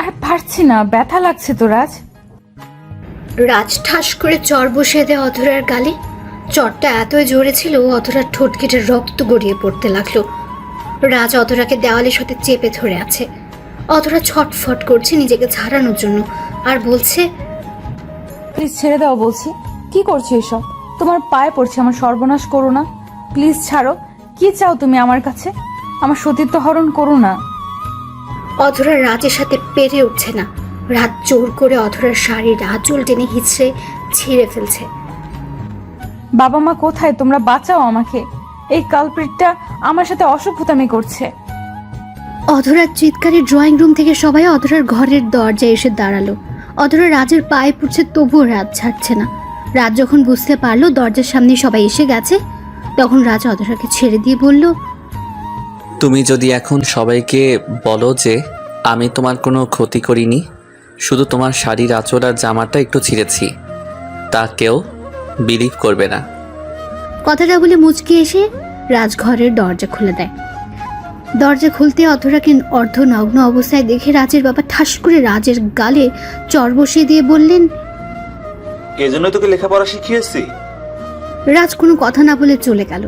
আর পারছি না, ব্যথা লাগছে তো রাজ। রাজ ঠাস করে চর বসিয়ে দেয় অধরার গালে। চরটা এতই জোরে ছিল অধরার ঠোঁট কেটে রক্ত গড়িয়ে পড়তে লাগলো। রাজ অধরাকে দেওয়ালের সাথে চেপে ধরে আছে। অধরা ছটফট করছে নিজেকে ছাড়ানোর জন্য আর বলছে, প্লিজ ছেড়ে দাও বলছি। কি করছো এসব? তোমার পায়ে পড়ছে, আমার সর্বনাশ করো না, প্লিজ ছাড়ো। কি চাও তুমি আমার কাছে? আমার সতীত্ব হরণ করো না। অধরা রাজের সাথে পেরে উঠছে না। রাজ জোর করে অধরার শাড়ির আঁচল টেনে হিচড়ে ছিঁড়ে ফেলছে। বাবা মা কোথায়? তোমরা বাঁচাও আমাকে, এই কালপ্রিটটা আমার সাথে অসভ্যতামি করছে। অধরার চিৎকারে ড্রয়িং রুম থেকে সবাই অধরার ঘরের দরজায় এসে দাঁড়ালো। অধরা রাজের পায়ে পড়ছে, তবুও রাজ ছাড়ছে না। রাজ যখন বুঝতে পারলো দরজার সামনে সবাই এসে গেছে, তখন রাজ অধরাকে ছেড়ে দিয়ে বলল, তুমি যদি এখন সবাইকে বলো যে আমি তোমার কোনো ক্ষতি করিনি, শুধু তোমার শাড়ির আঁচল আর জামাটা একটু ছিঁড়েছি, তা কেউ বিলিভ করবে না। কথাটা বলে মুচকি এসে রাজ ঘরের দরজা খুলে দেয়। দরজা খুলতে অধরাকে অর্ধনগ্ন অবস্থায় দেখে রাজের বাবা ঠাস করে রাজের গালে চর বসিয়ে দিয়ে বললেন, এজন্যই তোকে লেখাপড়া শিখিয়েছি। রাজ কোনো কথা না বলে চলে গেল।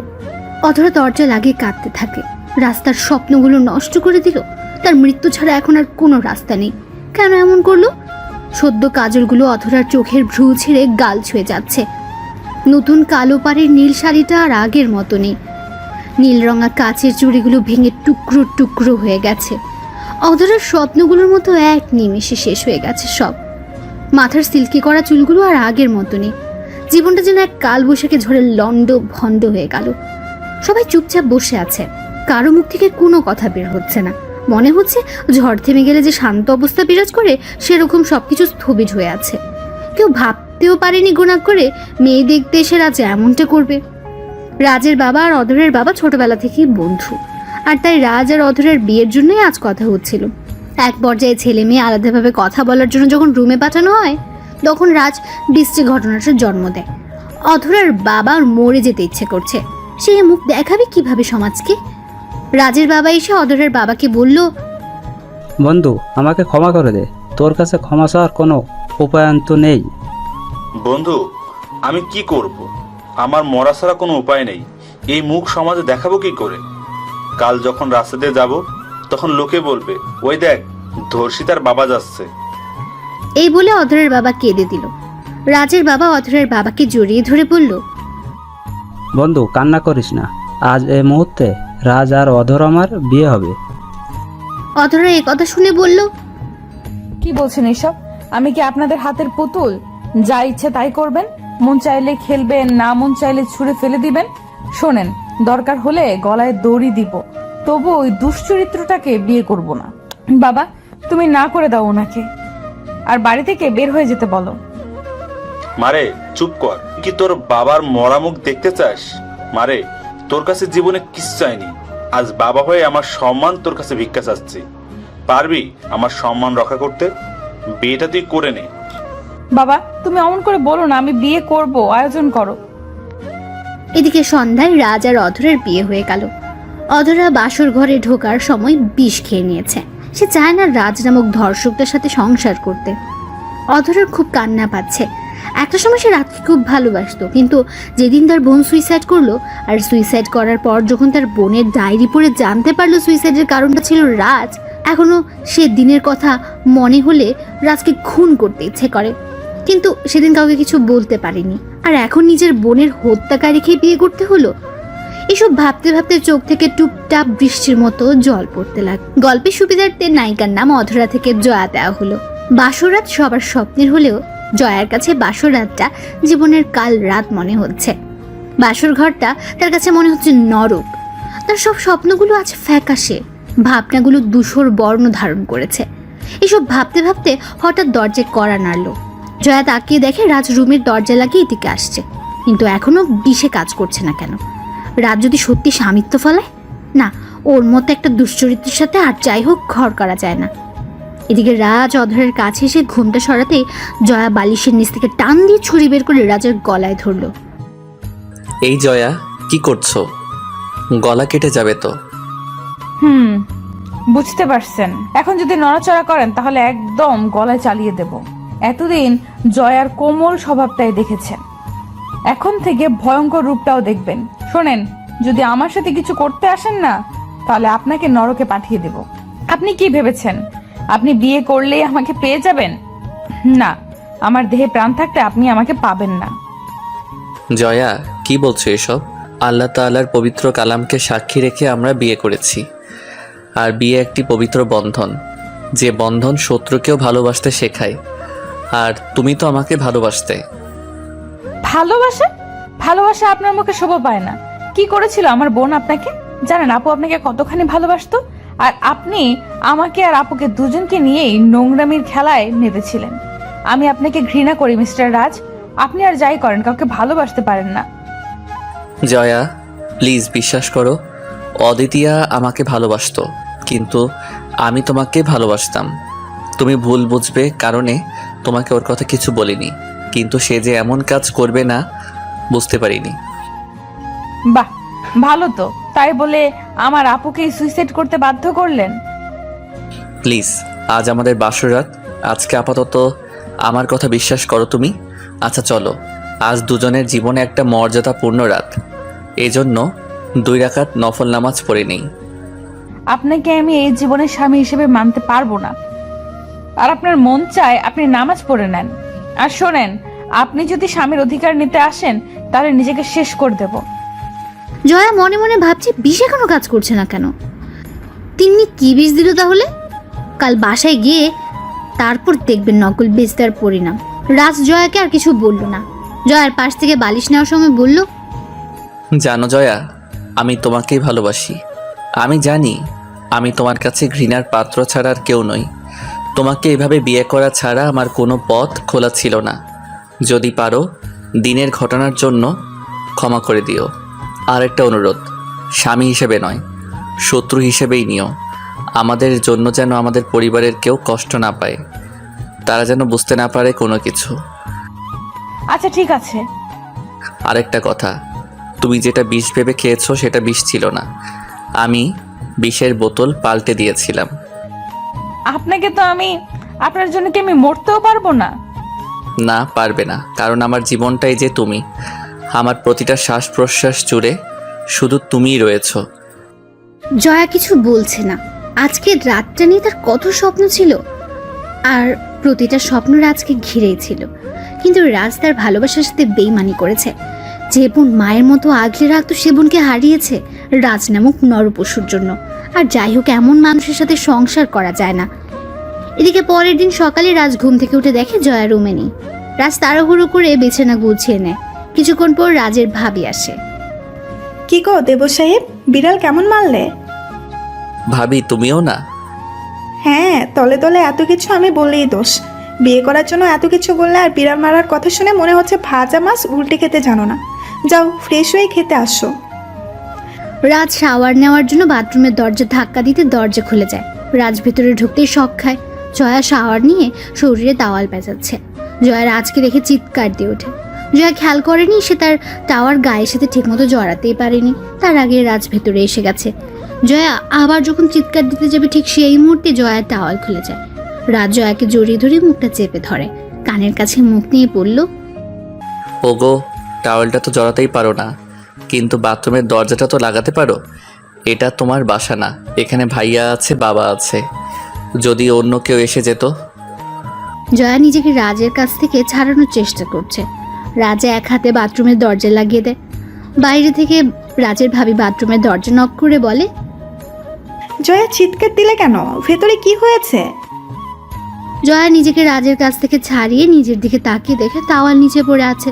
অধরা দরজা লাগিয়ে কাঁদতে থাকে। রাস্তার স্বপ্নগুলো নষ্ট করে দিল। তার মৃত্যু ছাড়া এখন আর কোনো রাস্তা নেই। কেন এমন করলো? সদ্য কাজলগুলো অধরার চোখের ভ্রু ছেড়ে গাল ছুঁয়ে যাচ্ছে। নতুন কালো পাড়ের নীল শাড়িটা আর আগের মতো নেই। নীল রঙা কাচের চুড়িগুলো ভেঙে টুকরো টুকরো হয়ে গেছে। অধরার স্বপ্নগুলোর মতো এক নিমেষে শেষ হয়ে গেছে সব। মাথার সিল্কি করা চুলগুলো আর আগের মতো নেই। জীবনটা যেন এক কালবৈশাখী ঝড়ে লন্ড ভন্ড হয়ে গেল। সবাই চুপচাপ বসে আছে। কারো মুখ থেকে কোনো কথা বের হচ্ছে না। মনে হচ্ছে ঝড় থেমে গেলে যে শান্ত অবস্থা বিরাজ করে, সেরকম সবকিছু স্থবির হয়ে আছে। কেউ ভাবতেও পারেনি গোনা করে মেয়ে দেখতে এসে রাজ এমনটা করবে। রাজের বাবা আর অধরের বাবা ছোটবেলা থেকেই বন্ধু, আর তাই রাজ আর অধরের বিয়ের জন্যই আজ কথা হচ্ছিল। এক পর্যায়ে ছেলে মেয়ে আলাদাভাবে কথা বলার জন্য যখন রুমে পাঠানো হয়, তখন রাজ বৃষ্টি ঘটনাটার জন্ম দেয়। অধরার বাবার মরে যেতে ইচ্ছে করছে। সে মুখ দেখাবে কিভাবে সমাজকে? রাজের বাবা এসে অধরের বাবাকে বলল, বন্ধু, আমাকে ক্ষমা করে দে, তোর কাছে ক্ষমা চাওয়ার কোনো উপায়ন্ত নেই। বন্ধু, আমি কি করব? আমার মরা ছাড়া কোনো উপায় নেই। এই মুখ সমাজে দেখাবো কি করে? কাল যখন রাস্তা দিয়ে যাব, তখন লোকে বলবে, ওই দেখ, ধর্ষিতার বাবা যাচ্ছে। এই বলে অধরের বাবা কেঁদে দিল। রাজের বাবা অধরের বাবাকে জড়িয়ে ধরে বলল, বন্ধু, কান্না করিস না। আজ এই মুহূর্তে রাজ আর অধর আমার বিয়ে হবে। অধরা এই কথা শুনে বলল, কি বলছেন এসব? আমি কি আপনাদের হাতের পুতুল? যা ইচ্ছে তাই করবেন, মন চাইলে খেলবেন, না মন চাইলে ছুঁড়ে ফেলে দিবেন। শোনেন, দরকার হলে গলায় দড়ি দিব, তবু ওই দুশ্চরিত্রটাকে বিয়ে করব না। বাবা, তুমি না করে দাও ওনাকে, আর বাড়ি থেকে বের হয়ে যেতে বলো। মারে, চুপ কর। কি তোর বাবার মরা মুখ দেখতে চাস? মারে, তোর কাছে জীবনে কিছু চাইনি। আজ বাবা হয়ে আমার সম্মান তোর কাছে ভিক্ষা চাচ্ছি। পারবি আমার সম্মান রক্ষা করতে? বিয়েটা তুই করে নে। বাবা, তুমি অমন করে বলো না, আমি বিয়ে করব, আয়োজন করো। এদিকে সন্ধ্যায় রাজ আর অধরের বিয়ে হয়ে গেল। অধরা বাসর ঘরে ঢোকার সময় বিষ খেয়ে নিয়েছে। সে চায় না রাজ নামক ধর্ষকদের সাথে সংসার করতে। অধরার খুব কান্না পাচ্ছে। একটা সময় সে রাজকে খুব ভালোবাসতো, কিন্তু যেদিন তার বোন সুইসাইড করলো, আর সুইসাইড করার পর যখন তার বোনের ডায়েরি পড়ে জানতে পারলো সুইসাইডের কারণটা ছিল রাজ, এখনো সে দিনের কথা মনে হলে রাজকে খুন করতে ইচ্ছে করে। কিন্তু সেদিন কাউকে কিছু বলতে পারেনি, আর এখন নিজের বোনের হত্যাকারীকে বিয়ে করতে হলো। এসব ভাবতে ভাবতে চোখ থেকে টুপটাপ বৃষ্টির মতো জল পড়তে লাগে। গল্পের সুবিধার্থে নায়িকার নাম অধরা থেকে জয়া দেওয়া হলো। বাসরাত সবার স্বপ্নের হলেও জয়ার কাছে বাসরাতটা জীবনের কাল রাত মনে হচ্ছে। বাসর ঘরটা তার কাছে মনে হচ্ছে নরক। তার সব স্বপ্নগুলো আজ ফ্যাকাশে, ভাবনাগুলো ধূসর বর্ণ ধারণ করেছে। এসব ভাবতে ভাবতে হঠাৎ দরজায় কড়া নাড়ল। জয়া তাকিয়ে দেখে রাজ রুমের দরজা লাগিয়ে এদিকে আসছে, কিন্তু এখনো বিষে কাজ করছে না কেন? রাজ যদি সত্যি স্বামিত্ব ফলায়? না, ওর মতো একটা দুশ্চরিত্রের সাথে আর যাই হোক ঘর করা যায় না। এদিকে রাজ অধরের কাছে এসে ঘুমটা সরাতে জয়া বালিশের নিচ থেকে টান দিয়ে ছুরি বের করে রাজের গলায় ধরল। এই জয়া, কি করছো? গলা কেটে যাবে তো। বুঝতে পারছেন? এখন যদি নড়াচড়া করেন তাহলে একদম গলায় চালিয়ে দেব। এতদিন জয়ার কোমল স্বভাবটাই দেখেছেন, এখন থেকে ভয়ঙ্কর রূপটাও দেখবেন। শোনেন, যদি আমার সাথে কিছু করতে আসেন না তাহলে আপনাকে নরকে পাঠিয়ে দেব। আপনি কি ভেবেছেন আপনি বিয়ে করলেই আমাকে পেয়ে যাবেন? না, আমার দেহে প্রাণ থাকতে আপনি আমাকে পাবেন না। জয়া, কি বলছো এসব? আল্লাহ তাআলার পবিত্র কালামকে সাক্ষী রেখে আমরা বিয়ে করেছি। আর বিয়ে একটি পবিত্র বন্ধন, যে বন্ধন শত্রুকেও ভালোবাসতে শেখায়। আর তুমি তো আমাকে ভালোবাসতে। ভালোবাসা? ভালোবাসা আপনার মুখে শোভা পায় না। কি করেছিল আমার বোন আপনাকে? জানেন আপু আপনাকে কতখানি ভালোবাসতো? আর আপনি আমাকে আর আপুকে দুজনকে নিয়েই নোংরামির খেলায় নেমেছিলেন। আমি আপনাকে ঘৃণা করি মিস্টার রাজ। আপনি আর যাই করেন কাউকে ভালোবাসতে পারেন না। জয়া, প্লিজ বিশ্বাস করো, অদিতিয়া আমাকে ভালোবাসতো, কিন্তু আমি তোমাকে ভালোবাসতাম। তুমি ভুল বুঝবে কারণে তোমাকে ওর কথা কিছু বলিনি, কিন্তু সে যে এমন কাজ করবে না বুঝতে পারিনি। বাহ, ভালো তো। তাই বলে আমার আপুকে সুইসাইড করতে বাধ্য করলেন? প্লিজ, আজ আমাদের বাসর রাত, আজকে আপাতত আমার কথা বিশ্বাস করো তুমি। আচ্ছা চলো, আজ দুজনের জীবনে একটা মর্যাদাপূর্ণ রাত, এজন্য 2 রাকাত নফল নামাজ পড়ে নেই। আপনাকে আমি এই জীবনের স্বামী হিসেবে মানতে পারবো না। আর আপনার মন চায় আপনি নামাজ পড়ে নেন। আর শোনেন, আপনি যদি স্বামীর অধিকার নিতে আসেন তাহলে নিজেকে শেষ করে দেব। জয়া মনে মনে ভাবছে বিষ এখনো কাজ করছে না কেন। তিনি কি বিষ দিল তাহলে? কাল বাসায় গিয়ে তারপর দেখবেন নকল বিষ দেওয়ার পরিণাম। রাজ জয়াকে আর কিছু বলল না। জয়ার পাশ থেকে বালিশ নেওয়ার সময় বলল, জানো জয়া, আমি তোমাকেই ভালোবাসি। আমি জানি আমি তোমার কাছে ঘৃণার পাত্র ছাড়া আর কেউ নই। তোমাকে এভাবে বিয়ে করা ছাড়া আমার কোনো পথ খোলা ছিল না। যদি পারো দিনের ঘটনার জন্য ক্ষমা করে দিও। আর একটা অনুরোধ, স্বামী হিসেবে নয়, শত্রু হিসেবেই নিও। আমাদের জন্য যেন আমাদের পরিবারের কেউ কষ্ট না পায়, তারা যেন বুঝতে না পারে কোনো কিছু। আচ্ছা ঠিক আছে। আরেকটা কথা, তুমি যেটা বিষ ভেবে খেয়েছো সেটা বিষ ছিল না, আমি বিষের বোতল পাল্টে দিয়েছিলাম। আপনাকে তো আমি, আপনার জন্য কি আমি মরতেও পারবো না? না, পারবে না, কারণ আমার জীবনটাই যে তুমি। আমার প্রতিটা শ্বাস প্রশ্বাস জুড়ে শুধু তুমিই রয়েছো। জয়া কিছু বলছে না। আজকের রাতটা নিয়ে তার কত স্বপ্ন ছিল, আর প্রতিটা স্বপ্ন রাজকে ঘিরেই ছিল। কিন্তু রাজ তার ভালোবাসার সাথে বেইমানি করেছে। যে বোন মায়ের মতো আগলে রাখতো সে বোনকে হারিয়েছে রাজ নামক নরপশুর জন্য। আর যাই হোক, এমন মানুষের সাথে সংসার করা যায় না। এদিকে পরের দিন সকালে রাজ ঘুম থেকে উঠে দেখে জয়া রুমে নেই। রাজ তাড়াহুড়ো করে বিছানা গুছিয়ে নেয়। কিছুক্ষণ পর রাজের ভাবি আসে। কি গো দেব সাহেব, বিড়াল কেমন মারলে? ভাবি, তুমিও না? হ্যাঁ, তলে তলে এত কিছু আমি বললেই দোষ। বিয়ে করার জন্য এত কিছু বললে, আর বিড়াল মারার কথা শুনে মনে হচ্ছে ভাজা মাছ উল্টে খেতে জানো না। যাও ফ্রেশ হয়ে খেতে আসো। রাজ শাওয়ার নেওয়ার জন্য বাথরুমের দরজা ধাক্কা দিতে দরজা খুলে যায়। রাজ ভেতরে ঢুকতেই শক খায়। জয়া শাওয়ার নিয়ে শরীরে তাওয়াল পেঁচাচ্ছে। জয়া রাজকে দেখে চিৎকার দিয়ে ওঠে। জয়া খেয়াল করেনি সে তার টাওয়ার গায়ের সাথে ঠিকমতো জড়াতেই পারেনি। তার আগে রাজ ভেতরে এসে গেছে। জয়া আবার যখন চিৎকার দিতে যাবে ঠিক সেই মুহূর্তে জয়ার টাওয়াল খুলে যায়। রাজ জয়াকে জড়িয়ে ধরে মুখটা চেপে ধরে, কানের কাছে মুখ নিয়ে পড়ল, ওগো, টাওয়েলটা তো জড়াতেই পারো না, কিন্তু বাথরুমের দরজাটা তো লাগাতে পারো। এটা তোমার বাসা না, এখানে ভাইয়া আছে, বাবা আছে, যদি অন্য কেউ এসে যেত। জয়া নিজেকে রাজের কাছ থেকে ছাড়ানোর চেষ্টা করছে। রাজা এক হাতে বাথরুমের দরজা লাগিয়ে দেয়। বাইরে থেকে রাজের ভাবি বাথরুমের দরজা নক করে বলে, জয়া চিৎকার দিলে কেন? ভেতরে কি হয়েছে? জয়া নিজেকে রাজের কাছ থেকে ছাড়িয়ে নিজের দিকে তাকিয়ে দেখে তাওয়াল নিচে পড়ে আছে।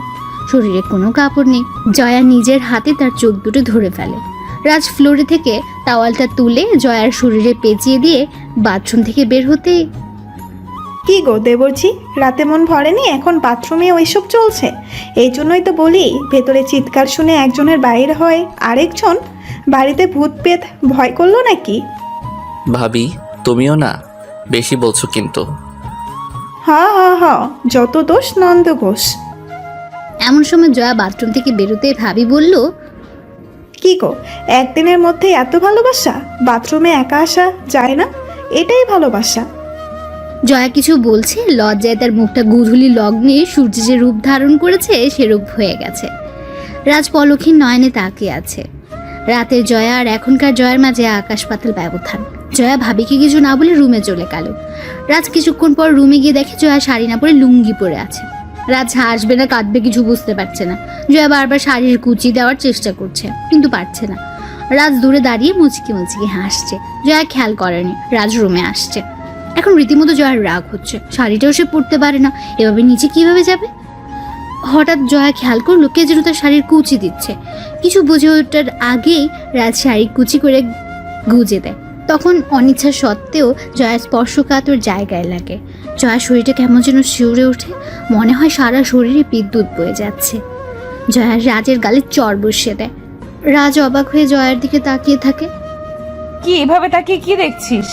শরীরে কোনো কাপড় নেই। জয়া নিজের হাতে তার চোখ দুটো ধরে ফেলে। রাজ ফ্লোরে থেকে তাওয়ালটা তুলে জয়ার শরীরে পেঁচিয়ে দিয়ে বাথরুম থেকে বের হতেই, কি গো দেবরজি, রাতে মন ভরেনি? এখন বাথরুমে ওইসব চলছে? এই জন্যই তো বলি, ভেতরে চিৎকার শুনে একজনের বাইরে হয়, আরেকজন বাড়িতে ভূত পেত ভয় করলো নাকি? ভাবি, তুমিও না, বেশি বলছো কিন্তু। হ, যত দোষ নন্দ ঘোষ। এমন সময় জয়া বাথরুম থেকে বেরোতে ভাবি বলল, কি গো, একদিনের মধ্যে এত ভালোবাসা? বাথরুমে একা আসা যায় না? এটাই ভালোবাসা? জয়া কিছু বলছে, লজ্জায় তার মুখটা গুধুলি লগ্নে সূর্য যে রূপ ধারণ করেছে সেরূপ হয়ে গেছে। রাজ পলক্ষীর নয়নে তাকিয়ে আছে। রাতের জয়া আর এখনকার জয়ার মাঝে আকাশ পাতাল ব্যবধান। জয়া ভাবিকে কিছু না বলে রুমে চলে গেল। রাজ কিছুক্ষণ পর রুমে গিয়ে দেখে জয়া শাড়ি না পরে লুঙ্গি পরে আছে। রাজ হাসবে না কাঁদবে কিছু বুঝতে পারছে না। জয়া বারবার শাড়ির কুচি দেওয়ার চেষ্টা করছে কিন্তু পারছে না। রাজ দূরে দাঁড়িয়ে মুচকি মুচকি হাসছে। জয়া খেয়াল করেনি রাজ রুমে আসছে। এখন রীতিমতো জয়ার রাগ হচ্ছে। শাড়িটাও সে পরতে পারে না, এভাবে নিচে কিভাবে যাবে? হঠাৎ জয়া খেয়াল করলো কে যেন তার শাড়ির কুচি দিচ্ছে। কিছু বুঝে ওঠার আগেই রাজ শাড়ি কুচি করে গুজে দেয়। তখন অনিচ্ছা সত্ত্বেও জয়া স্পর্শকাতর জায়গায় লাগে। জয়ার শরীরটা কেমন যেন শিউরে ওঠে, মনে হয় সারা শরীরে বিদ্যুৎ বয়ে যাচ্ছে। জয়া রাজের গালে চর বসিয়ে দেয়। রাজ অবাক হয়ে জয়ার দিকে তাকিয়ে থাকে। কি এভাবে তাকিয়ে কি দেখছিস?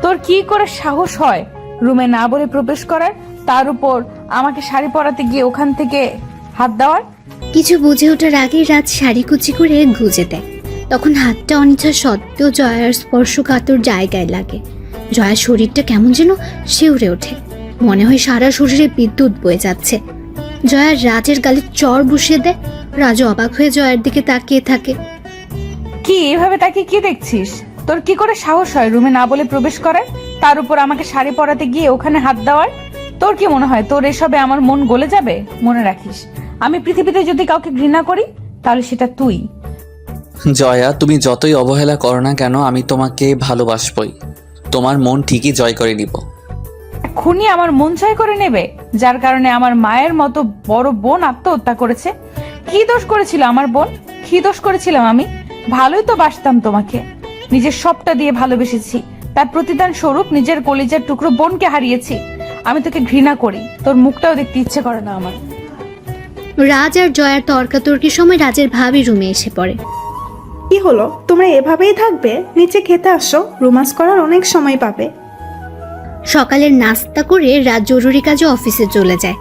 তোর কি করে সাহস হয় রুমে না বলে প্রবেশ করার, তার উপর আমাকে শাড়ি পরাতে গিয়ে ওখান থেকে হাত দেওয়ার? কিছু বুঝে ওঠার আগেই রাজ শাড়ি কুচি করে গুজে দেয়। তখন হাতটা অনিচ্ছা সত্ত্বেও জয়ার স্পর্শকাতর জায়গায় লাগে। জয়ার শরীরটা কেমন যেন শিউরে ওঠে, মনে হয় সারা শরীরে বিদ্যুৎ বয়ে যাচ্ছে। জয়া রাজের গালে চর বসিয়ে দেয়। রাজ অবাক হয়ে জয়ার দিকে তাকিয়ে থাকে। কি এভাবে তাকিয়ে কি দেখছিস? তোর কি করে সাহস হয় রুমে না বলে প্রবেশ করার, তার উপর আমাকে শাড়ি পরাতে গিয়ে ওখানে হাত দেওয়ার? তোর কি মনে হয় তোর এসবে আমার মন গলে যাবে? মনে রাখিস, আমি পৃথিবীতে যদি কাউকে ঘৃণা করি তাহলে সেটা তুই। জয়া, তুমি যতই অবহেলা করো না কেন আমি তোমাকে ভালোবাসবই। তোমার মন ঠিকই জয় করে নিব। খুনি আমার মন জয় করে নেবে, যার কারণে আমার মায়ের মতো বড় বোন আত্মহত্যা করেছে? কি দোষ করেছিল আমার বোন? কি দোষ করেছিলাম আমি? ভালোই তো বাসতাম তোমাকে, নিজের সবটা দিয়ে ভালোবেসেছি, তার প্রতিদান স্বরূপ নিজের কলিজার টুকরো বোনকে হারিয়েছি। আমি তোকে ঘৃণা করি, তোর মুখটাও দেখতে ইচ্ছে করে না আমার। রাজ আর জয়ার তর্কাতর্কির সময় রাজের ভাবি রুমে এসে পড়ে। কি হলো, তোমরা এভাবেই থাকবে? নিচে খেতে আসো, রোমান্স করার অনেক সময় পাবে। সকালের নাস্তা করে রাজ জরুরি কাজে অফিসে চলে যায়।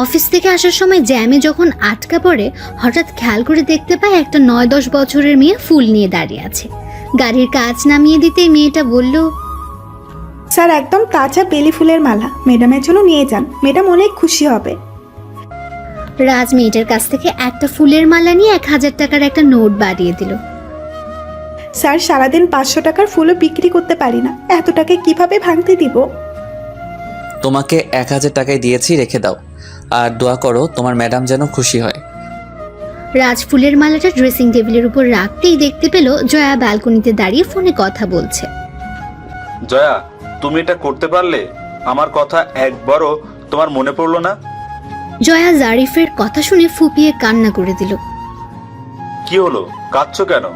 অফিস থেকে আসার সময় জ্যামে যখন আটকা পড়ে, হঠাৎ খেয়াল করে দেখতে পায় একটা 9-10 বছরের মেয়ে ফুল নিয়ে দাঁড়িয়ে আছে। গাড়ির কাজ নামিয়ে দিতেই মেয়েটা বলল, স্যার, একদম তাজা বেলি ফুলের মালা ম্যাডামের জন্য নিয়ে যান, ম্যাডাম অনেক খুশি হবে। রাজ মেয়েটার কাছ থেকে একটা ফুলের মালা নিয়ে 1000 টাকার একটা নোট বাড়িয়ে দিল। স্যার, সারাদিন 500 টাকার ফুলও বিক্রি করতে পারি না, এত টাকা কিভাবে ভাঙতে দিব? তোমাকে 1000 টাকায় দিয়েছি, রেখে দাও। আর দোয়া করো তোমার ম্যাডাম যেন খুশি হয়। রাজ ফুলের মালাটা ড্রেসিং টেবিলের উপর রাখতেই দেখতে পেল জয়া ব্যালকনিতে দাঁড়িয়ে ফোনে কথা বলছে। জয়া, তুমি এটা করতে পারলে? আমার কথা একবারও তোমার মনে পড়লো না? জয়া জারিফের কথা শুনে ফুপিয়ে কান্না করে দিল। কি হলো, কাঁদছো কেন?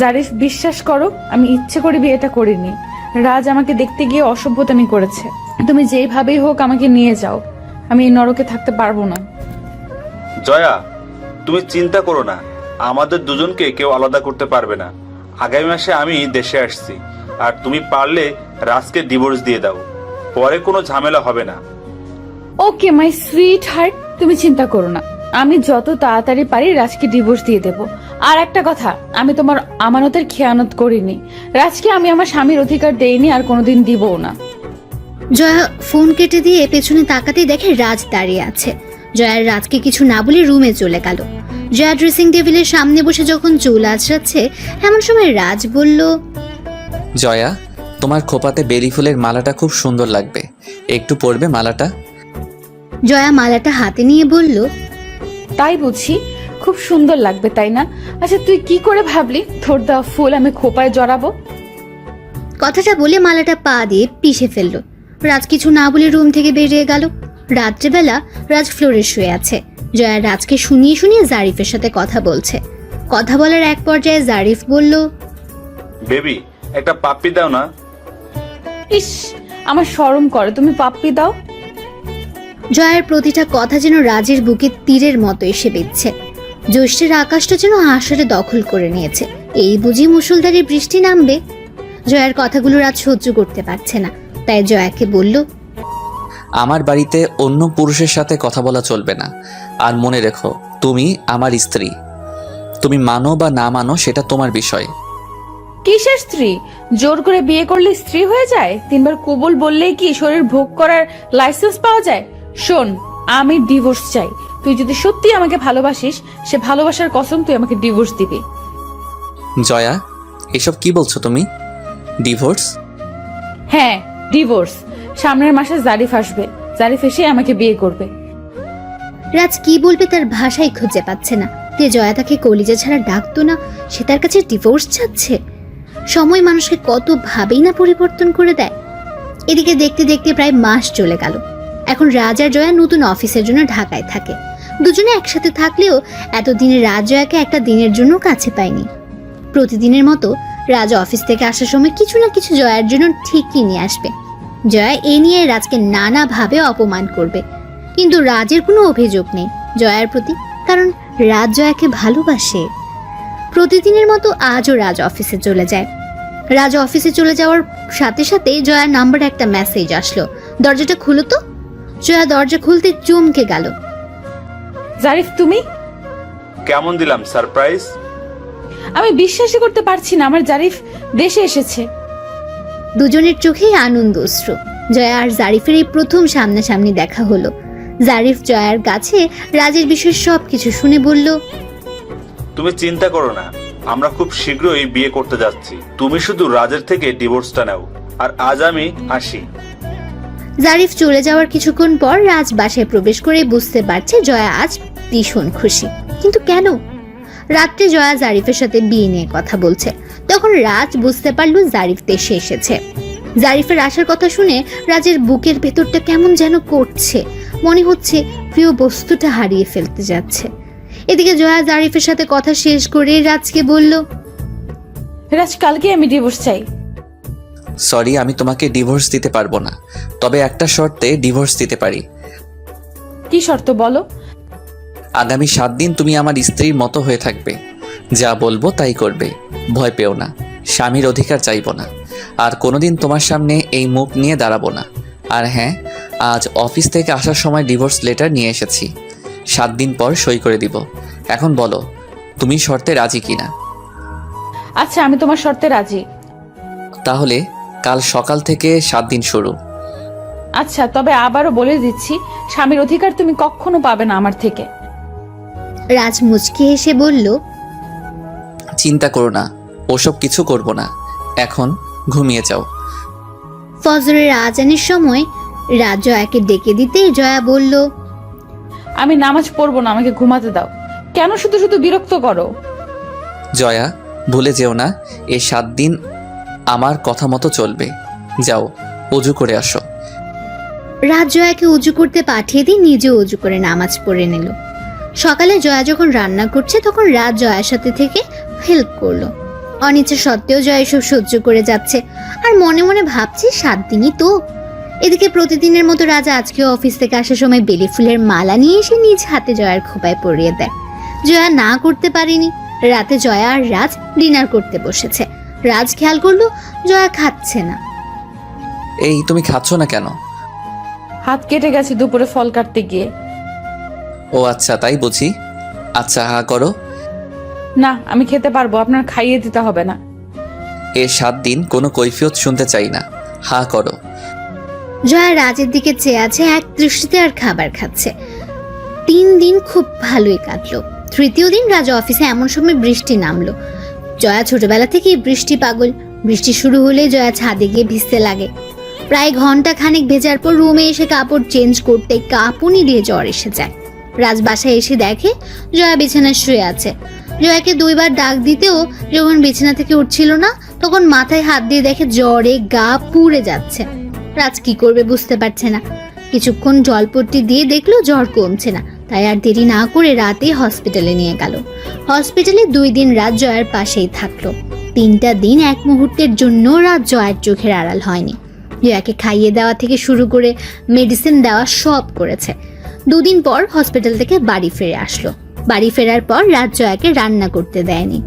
জারিফ, বিশ্বাস করো আমি ইচ্ছে করে বিয়েটা করিনি। রাজ আমাকে দেখতে গিয়ে অসভ্যতামি করেছে। তুমি যেইভাবেই হোক আমাকে নিয়ে যাও, আমি এই নরকে থাকতে পারবো না। জয়া, তুমি চিন্তা করো না, আমাদের দুজনকে কেউ আলাদা করতে পারবে না। আগামী মাসে আমি দেশে আসছি, আর তুমি পারলে রাজকে ডিভোর্স দিয়ে দাও, পরে কোনো ঝামেলা হবে না। ওকে মাই সুইট হার্ট, তুমি চিন্তা করো না, আমি যত তাড়াতাড়ি পারি রাজকে ডিভোর্স দিয়ে দেব। আর একটা কথা, আমি তোমার আমানতের খেয়ানত করিনি। রাজকে আমি আমার স্বামীর অধিকার দেইনি, আর কোনোদিন দিবও না। জয়া ফোন কেটে দিয়ে পেছনে তাকাতেই দেখে রাজ দাঁড়িয়ে আছে। জয়ার রাজকে কিছু না বলে রুমে চলে গেল। জয়া ড্রেসিং টেবিলের সামনে বসে যখন চুল আঁচড়াচ্ছে, এমন সময় রাজ বলল, জয়া, তোমার খোপাতে বেলি ফুলের মালাটা খুব সুন্দর লাগবে, একটু পরবে মালাটা? জয়া মালাটা হাতে নিয়ে বলল, তাই বুঝি, খুব সুন্দর লাগবে তাই না? আচ্ছা, তুই কি করে ভাবলি তোর দেওয়া ফুল আমি খোপায় জড়াবো? কথাটা বলে মালাটা পা দিয়ে পিষে ফেলল। রাজ কিছু না বলে রুম থেকে বেরিয়ে গেল। রাত্রেবেলা রাজ ফ্লোরে শুয়ে আছে। জয়া রাজকে শুনিয়ে শুনিয়ে জারিফের সাথে কথা বলছে। কথা বলার এক পর্যায়ে জারিফ বলল, বেবি, একটা পাপ্পি দাও না। ইস, আমার শরম করে, তুমি পাপ্পি দাও। জয়ার প্রতিটা কথা যেন রাজের বুকে তীরের মতো এসে বিঁধছে। জ্যৈষ্ঠের আকাশটা যেন আষাঢ়ে দখল করে নিয়েছে। এই বুঝি মুষলধারে বৃষ্টি নামবে। জয়ার কথাগুলো রাজ সহ্য করতে পারছে না, তাই জয়াকে বলল, আমার বাড়িতে অন্য পুরুষের সাথে কথা বলা চলবে না। আর মনে রেখো, তুমি আমার স্ত্রী। তুমি মানো বা না মানো সেটা তোমার বিষয়। কিসের স্ত্রী? জোর করে বিয়ে করলে স্ত্রী হয়ে যায়? 3 বার কবুল বললেই কি শরীর ভোগ করার লাইসেন্স পাওয়া যায়? শোন, আমি ডিভোর্স চাই। তুই যদি সত্যি আমাকে ভালোবাসিস, সে ভালোবাসার কসম তুই আমাকে ডিভোর্স দিবি। জয়া, এসব কি বলছো তুমি? ডিভোর্স? হ্যাঁ, ডিভোর্স। সামনের মাসে জারিফ আসবে। জারিফ এসে আমাকে বিয়ে করবে। রাজ কি বলবে তার ভাষাই খুঁজে পাচ্ছে না। যে জয়া তাকে কলিজা ছাড়া ডাকতো না, সে তার কাছে ডিভোর্স চাচ্ছে। সময় মানুষকে কত ভাবেই না পরিবর্তন করে দেয়। এদিকে দেখতে দেখতে প্রায় মাস চলে গেল। এখন রাজ আর জয়া নতুন অফিসের জন্য ঢাকায় থাকে। দুজনে একসাথে থাকলেও এতদিনে রাজ জয়াকে একটা দিনের জন্য কাছে পায়নি। প্রতিদিনের মতো রাজ অফিস থেকে আসার সময় কিছু না কিছু জয়ার জন্য ঠিকই নিয়ে আসবে। জয়া এ নিয়ে রাজকে নানাভাবে অপমান করবে, কিন্তু রাজের কোনো অভিযোগ নেই জয়ার প্রতি, কারণ রাজ জয়াকে ভালোবাসে। প্রতিদিনের মতো আজও রাজ অফিসে চলে যায়। রাজ অফিসে চলে যাওয়ার সাথে সাথে জয়ার নাম্বারে একটা মেসেজ আসলো, দরজাটা খুলো তো। জয়া দরজা খুলতে চমকে গেল। জারিফ, তুমি? কেমন দিলাম সারপ্রাইজ? আমি বিশ্বাসই করতে পারছি না আমার জারিফ দেশে এসেছে। দুজনের চোখেই আনন্দ অশ্রু। জয়া আর জারিফের এই প্রথম সামনাসামনি দেখা হলো। জারিফ জয়ার কাছে রাজের বিষয়ে সবকিছু শুনে বলল, তুমি চিন্তা করো না, আমরা খুব শীঘ্রই বিয়ে করতে যাচ্ছি। তুমি শুধু রাজের থেকে ডিভোর্সটা নাও, আর আজ আমি আসি। জারিফ চলে যাওয়ার কিছুক্ষণ পর রাজ বাসায় প্রবেশ করে বুঝতে পারছে জয়া আজ ভীষণ খুশি। কিন্তু কেন? রাত্রে জয়া জারিফের সাথে বিয়ে নিয়ে কথা বলছে। তখন রাজ বুঝতে পারল জারিফ দেশে এসেছে। জারিফের আসার কথা শুনে রাজের বুকের ভেতরটা কেমন যেন করছে, মনে হচ্ছে প্রিয় বস্তুটা হারিয়ে ফেলতে যাচ্ছে। এদিকে জয়া জারিফের সাথে কথা শেষ করে রাজকে বলল, রাজ, কালকে আমি ডিভোর্স চাই। সরি, আমি তোমাকে ডিভোর্স দিতে পারবো না, তবে একটা শর্তে ডিভোর্স দিতে পারি। কি শর্ত বলো? আগামী 7 দিন তুমি আমার স্ত্রীর মতো হয়ে থাকবে, যা বলবো তাই করবে, ভয় পেও না, স্বামীর অধিকার চাইবো না, আর কোনোদিন তোমার সামনে এই মুখ নিয়ে দাঁড়াবো না। আর হ্যাঁ, আজ অফিস থেকে আসার সময় ডিভোর্স লেটার নিয়ে এসেছি, 7 দিন পর সই করে দিব। এখন বলো তুমি শর্তে রাজি কিনা? আচ্ছা, আমি তোমার শর্তে রাজি। তাহলে কাল সকাল থেকে 7 দিন শুরু। আচ্ছা, তবে আবারও বলে দিচ্ছি, স্বামীর অধিকার তুমি কখনো পাবে না আমার থেকে। রাজ মুচকি হেসে বলল, চিন্তা করো না, ওসব কিছু করব না, এখন ঘুমিয়ে যাও। ফজরের আজানের সময় রাজ জয়াকে ডেকে দিতে জয়া বলল, আমি নামাজ পড়বো না, আমাকে ঘুমাতে দাও। কেন শুধু শুধু বিরক্ত করো? জয়া, ভুলে যেও না, এই 7 দিন আমার কথা মতো চলবে। যাও, অজু করে আসো। রাজ জয়াকে উজু করতে পাঠিয়ে দিয়ে নিজে উজু করে নামাজ পড়ে নিল। সকালে জয়া যখন রান্না করছে তখন রাজ জয়ার সাথে থেকে হেল্প করলো। অনিচ্ছা সত্ত্বেও জয়া এসব সহ্য করে যাচ্ছে আর মনে মনে ভাবছে 7 দিনই তো। এদিকে প্রতিদিনের মতো রাজা আজকেও অফিস থেকে আসার সময় বেলি ফুলের মালা নিয়ে এসে নিজ হাতে জয়ার খোপায় পরিয়ে দেয়। জয়া না করতে পারেনি। রাতে জয়া আর রাজ ডিনার করতে বসেছে। রাজ খেয়াল করলো জয়া খাচ্ছে না। এই, তুমি খাচ্ছ না কেন? হাত কেটে গেছে দুপুরে ফল কাটতে গিয়ে। ও আচ্ছা, তাই বুঝি। আচ্ছা, হা করো। না, আমি খেতে পারবো, আপনার খাইয়ে দিতে হবে না। এ 7 দিন কোনো কৈফিয়ত শুনতে চাই না, হা করো। জয়া রাজের দিকে চেয়ে আছে এক দৃষ্টিতে আর খাবার খাচ্ছে। 3 দিন খুব ভালোই কাটলো। তৃতীয় দিন রাজ অফিসে এমন সময় বৃষ্টি নামলো। জয়া ছোটবেলা থেকেই বৃষ্টি পাগল। বৃষ্টি শুরু হলে জয়া ছাদে গিয়ে ভিজতে লাগে। প্রায় ঘন্টা খানেক ভেজার পর রুমে এসে কাপড় চেঞ্জ করতে কাঁপুনি দিয়ে জ্বর এসে যায়। রাজ বাসায় এসে দেখে জয়া বিছানায় শুয়ে আছে। জয়াকে 2 বার ডাক দিতেও যখন বিছানা থেকে উঠছিল না তখন মাথায় হাত দিয়ে দেখে জ্বরে গা পুড়ে যাচ্ছে। রাজ কি করবে বুঝতে পারছে না। কিছুক্ষণ জলপট্টি দিয়ে দেখলো জ্বর কমছে না, তাই আর দেরি না করে রাতে হসপিটালে নিয়ে গেল। হসপিটালে 2 দিন রাত জয়ার পাশেই থাকলো। 3টা দিন এক মুহূর্তের জন্য রাত জয়ার চোখের আড়াল হয়নি। জয়াকে খাইয়ে দেওয়া থেকে শুরু করে মেডিসিন দেওয়া সব করেছে। 2 দিন পর হসপিটাল থেকে বাড়ি ফিরে আসলো। বাড়ি ফেরার পর রাজ জয়াকে রান্না করতে দেয়নি।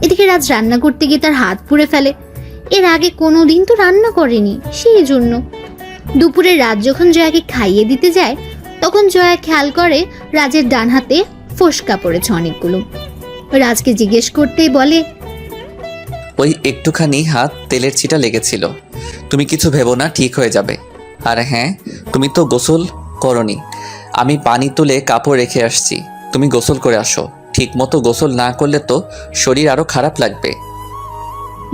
এদিকে রাজ রান্না করতে গিয়ে তার হাত পুড়ে ফেলে। এর আগে কোনোদিন তো রান্না করেনি, সেই জন্য। দুপুরে রাজ যখন জয়াকে খাইয়ে দিতে যায় তখন জয়া খেয়াল করে রাজের ডান হাতে ফোসকা পড়েছে অনেকগুলো। রাজকে জিজ্ঞেস করতেই বলে, ওই একটুখানি হাত তেলের ছিটা লেগেছিল। তুমি কিছু ভেবো না, ঠিক হয়ে যাবে। আর হ্যাঁ, তুমি তো গোসল করনি। আমি পানি তুলে কাপড় রেখে আসছি, তুমি গোসল করে আসো। ঠিক মতো গোসল না করলে তো শরীর আরো খারাপ লাগবে।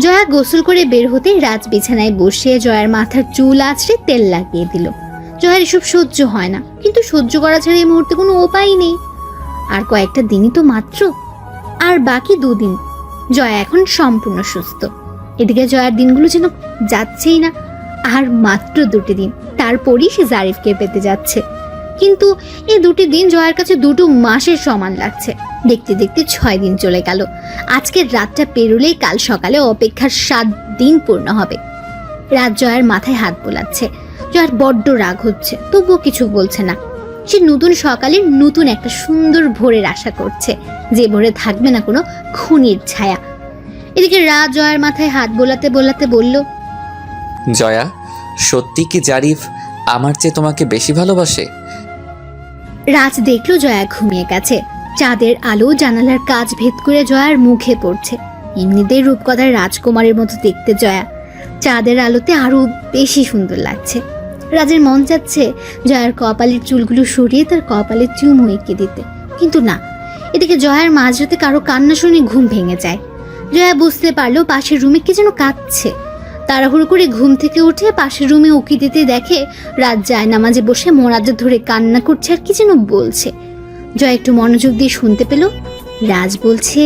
জয়া গোসল করে বের হতেই রাজ বিছানায় বসিয়ে জয়ার মাথার চুল আঁচড়ে তেল লাগিয়ে দিল। জয়ার এসব সহ্য হয় না, কিন্তু সহ্য করা ছাড়া এই মুহূর্তে কোনো উপায় নেই। আর কয়েকটা দিনই তো মাত্র, আর বাকি 2 দিন। জয়া এখন সম্পূর্ণ সুস্থ। এদিকে জয়ার দিনগুলো যেন যাচ্ছেই না। আর মাত্র 2টি দিন, তারপরই সে জারিফকে পেতে যাচ্ছে। কিন্তু এই 2টি দিন জয়ার কাছে 2টো মাসের সমান লাগছে। দেখতে দেখতে 6 দিন চলে গেল। আজকের রাতটা পেরোলেই কাল সকালে অপেক্ষার 7 দিন পূর্ণ হবে। রাত জয়ার মাথায় হাত বোলাচ্ছে। জয়ার বড্ড রাগ হচ্ছে, তবুও কিছু বলছে না। সে নতুন সকালের নতুন একটা সুন্দর ভোরের আশা করছে, যে ভোরে থাকবে না কোনো খুনির ছায়া। এদিকে রাত জয়ার মাথায় হাত বোলাতে বোলাতে বলল, জয়া, সত্যি কি জারিফ আমার চেয়ে তোমাকে বেশি ভালোবাসে? রাজ দেখলো জয়া ঘুমিয়ে গেছে। চাঁদের আলো জানালার কাঁচ ভেদ করে জয়ার মুখে পড়ছে। এমনিতেই রূপকথার রাজকুমারের মতো দেখতে জয়া, চাঁদের আলোতে আরো বেশি সুন্দর লাগছে। রাজের মন চাচ্ছে জয়ার কপালের চুলগুলো সরিয়ে তার কপালে চুমু এঁকে দিতে, কিন্তু না। এদিকে জয়ার মাঝরাতে কারো কান্না শুনে ঘুম ভেঙে যায়। জয়া বুঝতে পারলো পাশের রুমে কি যেন কাঁদছে। তাড়াহুড়ো করে ঘুম থেকে উঠে পাশের রুমে উকি দিতে দেখে রাত জায়নামাজে বসে মোনাজাত ধরে কান্না করছে আর কি যেন বলছে। জয়া একটু মনোযোগ দিয়ে শুনতে পেল রাজ বলছে,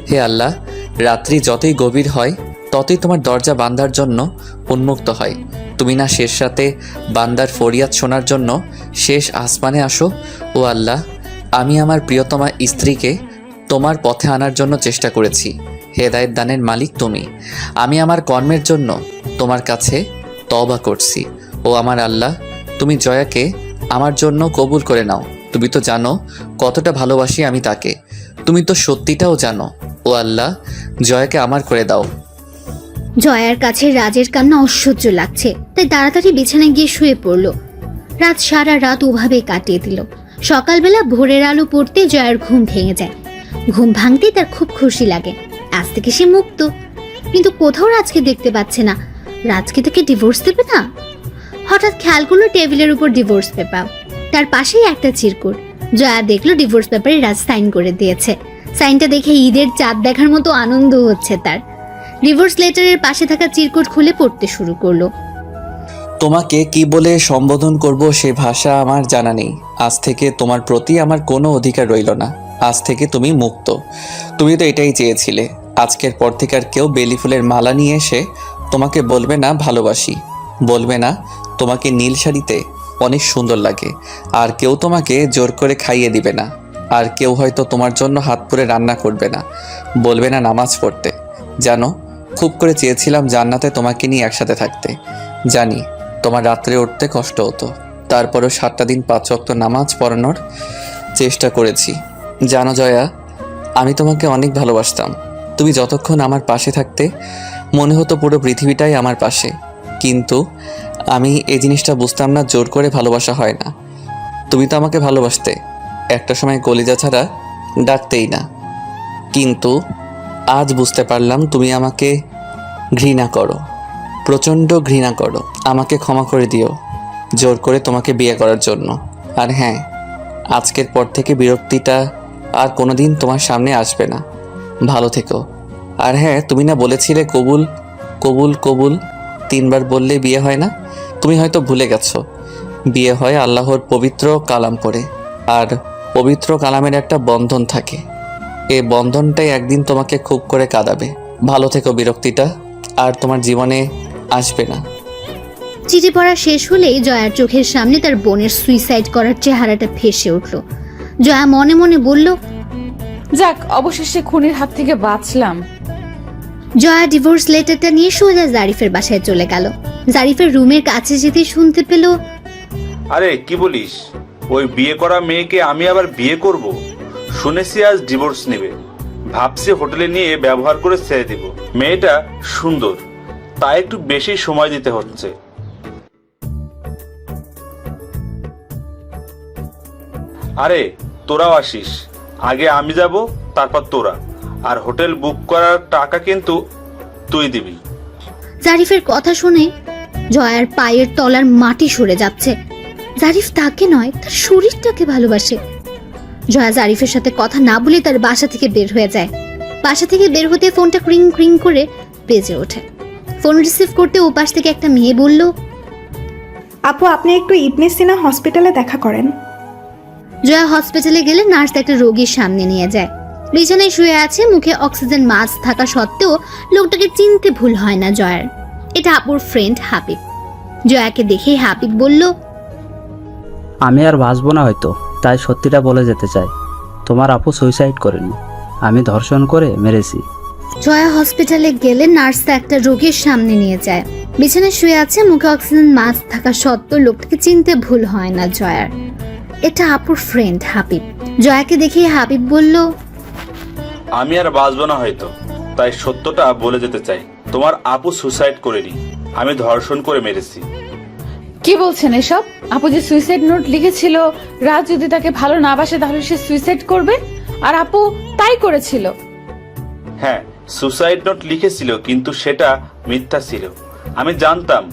হে আল্লাহ, রাত্রি যতই গভীর হয় ততই তোমার দরজা বান্দার জন্য উন্মুক্ত হয়। তুমি না শেষ রাতে বান্দার ফরিয়াদ শোনার জন্য শেষ আসমানে আসো। ও আল্লাহ, আমি আমার প্রিয়তমা স্ত্রীকে তোমার পথে আনার জন্য চেষ্টা করেছি। হেদায়েত দানের মালিক তুমি। আমি আমার কর্মের জন্য তোমার কাছে তওবা করছি। ও আমার আল্লাহ, তুমি জয়াকে আমার জন্য কবুল করে নাও। তুমি তো জানো কতটা ভালোবাসি আমি তাকে। তুমি তো সত্যিটাও জানো। ও আল্লাহ, জয়াকে আমার করে দাও। জয়ার কাছে রাজের কান্না অসহ্য লাগছে, তাই তাড়াতাড়ি বিছানায় গিয়ে শুয়ে পড়ল। রাত সারা রাত ওভাবে কাটিয়ে দিল। সকালবেলা ভোরের আলো পড়তে জয়ার ঘুম ভেঙে যায়। ঘুম ভাঙতেই তার খুব খুশি লাগে, আজ থেকে সে মুক্ত। কিন্তু কোথাও রাজকে দেখতে পাচ্ছে না। রাজকে তাকে ডিভোর্স দেবে না? হঠাৎ খেয়াল করলো টেবিলের উপর ডিভোর্স পেপার, তার পাশেই একটা চিরকুট। জয়া দেখলো ডিভোর্স পেপারে রাজ সাইন করে দিয়েছে। সাইনটা দেখে ঈদের চাঁদ দেখার মতো আনন্দ হচ্ছে তার। ডিভোর্স লেটারের পাশে থাকা চিরকুট খুলে পড়তে শুরু করলো। তোমাকে কি বলে সম্বোধন করব সে ভাষা আমার জানা নেই। আজ থেকে তোমার প্রতি আমার কোনো অধিকার রইল না। আজ থেকে তুমি মুক্ত। তুমি তো এটাই চেয়েছিলে। আজকের পর থেকে আর কেউ বেলি ফুলের মালা নিয়ে এসে তোমাকে বলবে না ভালোবাসি, বলবে না তোমাকে নীল শাড়িতে অনেক সুন্দর লাগে, আর কেউ তোমাকে জোর করে খাইয়ে দিবে না, আর কেউ হয়তো তোমার জন্য হাত পুড়ে রান্না করবে না, বলবে না নামাজ পড়তে। জানো, খুব করে চেয়েছিলাম জান্নাতে তোমাকে নিয়ে একসাথে থাকতে। জানি তোমার রাত্রে উঠতে কষ্ট হতো, তারপরও 7টা দিন 5 ওয়াক্ত নামাজ পড়ানোর চেষ্টা করেছি। জানো জয়া, আমি তোমাকে অনেক ভালোবাসতাম। তুমি যতক্ষণ আমার পাশে থাকতে মনে হতো পুরো পৃথিবীটাই আমার পাশে। কিন্তু আমি এই জিনিসটা বুঝতাম না, জোর করে ভালোবাসা হয় না। তুমি তো আমাকে ভালোবাসতে, একটা সময় কলিজা ছাড়া ডাকতেই না। কিন্তু আজ বুঝতে পারলাম তুমি আমাকে ঘৃণা করো, প্রচণ্ড ঘৃণা করো। আমাকে ক্ষমা করে দিও জোর করে তোমাকে বিয়ে করার জন্য। আর হ্যাঁ, আজকের পর থেকে বিরক্তিটা আর কোনোদিন তোমার সামনে আসবে না। ভালো থেকো। আর হ্যাঁ, তুমি না বলেছিলে কবুল কবুল কবুল 3 বার বললে বিয়ে হয় না? তুমি হয়তো ভুলে গেছো, বিয়ে হয় আল্লাহর পবিত্র কালাম পড়ে, আর পবিত্র কালামের একটা বন্ধন থাকে। এই বন্ধনটাই একদিন তোমাকে খুব করে কাঁদাবে। ভালো থেকো, বিরক্তিটা আর তোমার জীবনে আসবে না। চিঠি পড়া শেষ হলেই জয়ার চোখের সামনে তার বোনের সুইসাইড করার চেহারাটা ভেসে উঠল। জয়া মনে মনে বলল, যাক, অবশেষে খুনির হাত থেকে বাঁচলাম। জয়া ডিভোর্স লেটারটা নিয়ে সোজা জারিফের বাসায় চলে গেল। জারিফের রুমের কাছে যেতে শুনতে পেল, আরে কি বলিস, ওই বিয়ে করা মেয়েকে আমি আবার বিয়ে করব? শুনেছি আজ ডিভোর্স নেবে। ভাবছি হোটেলে নিয়ে ব্যবহার করে ছেড়ে দিব। মেয়েটা সুন্দর, তাই একটু বেশি সময় দিতে হচ্ছে। আরে তোরাও আসিস, আগে আমি যাব, তারপর তোরা, আর হোটেল বুক করার টাকা কিন্তু তুই দিবি। জারিফের কথা শুনে জয়ার পায়ের তলার মাটি সরে যাচ্ছে। জারিফ তাকে নয়, তার শরীরটাকে ভালোবাসে। জয়া জারিফের সাথে কথা না বলে তার বাসা থেকে বের হয়ে যায়। বাসা থেকে বের হতে ফোনটা ক্রিং ক্রিং করে বেজে ওঠে। ফোন রিসিভ করতে ওপাশ থেকে একটা মেয়ে বলল, আপু আপনি একটু ইবনে সিনা হসপিটালে দেখা করেন। জয়া হসপিটালে গেলে নার্স একটা রোগীর সামনে নিয়ে যায়। বিছানায় শুয়ে আছে, মুখে অক্সিজেন মাস্ক থাকা সত্ত্বেও লোকটাকে চিনতে ভুল হয় না জয়ার। এটা আপুর ফ্রেন্ড হাবিব। জয়াকে দেখেই হাবিব বলল, আমি আর বাঁচবো না হয়তো, তাই সত্যিটা বলে যেতে চাই। তোমার আপু সুইসাইড করেনি, আমি ধর্ষণ করে মেরেছি। জয়া হসপিটালে গেলে নার্স একটা রোগীর সামনে নিয়ে যায়। বিছানায় শুয়ে আছে, মুখে অক্সিজেন মাস্ক থাকা সত্ত্বেও লোকটাকে চিনতে ভুল হয় না জয়ার। এটা আপুর ফ্রেন্ড হাবিব। জয়াকে দেখেই হাবিব বলল, আমি আর বাঁচবো না হয়তো, তাই সত্যটা বলে যেতে চাই। তোমার আপু সুসাইড করেনি, আমি ধর্ষণ করে মেরেছি। কি বলছেন এসব? আপু যে সুইসাইড নোট লিখেছিল, রাজ যদি তাকে ভালো না বাসে তাহলে সে সুইসাইড করবে, আর আপু তাই করেছিল। হ্যাঁ, সুসাইড নোট লিখেছিল, কিন্তু সেটা মিথ্যা ছিল। আমি জানতাম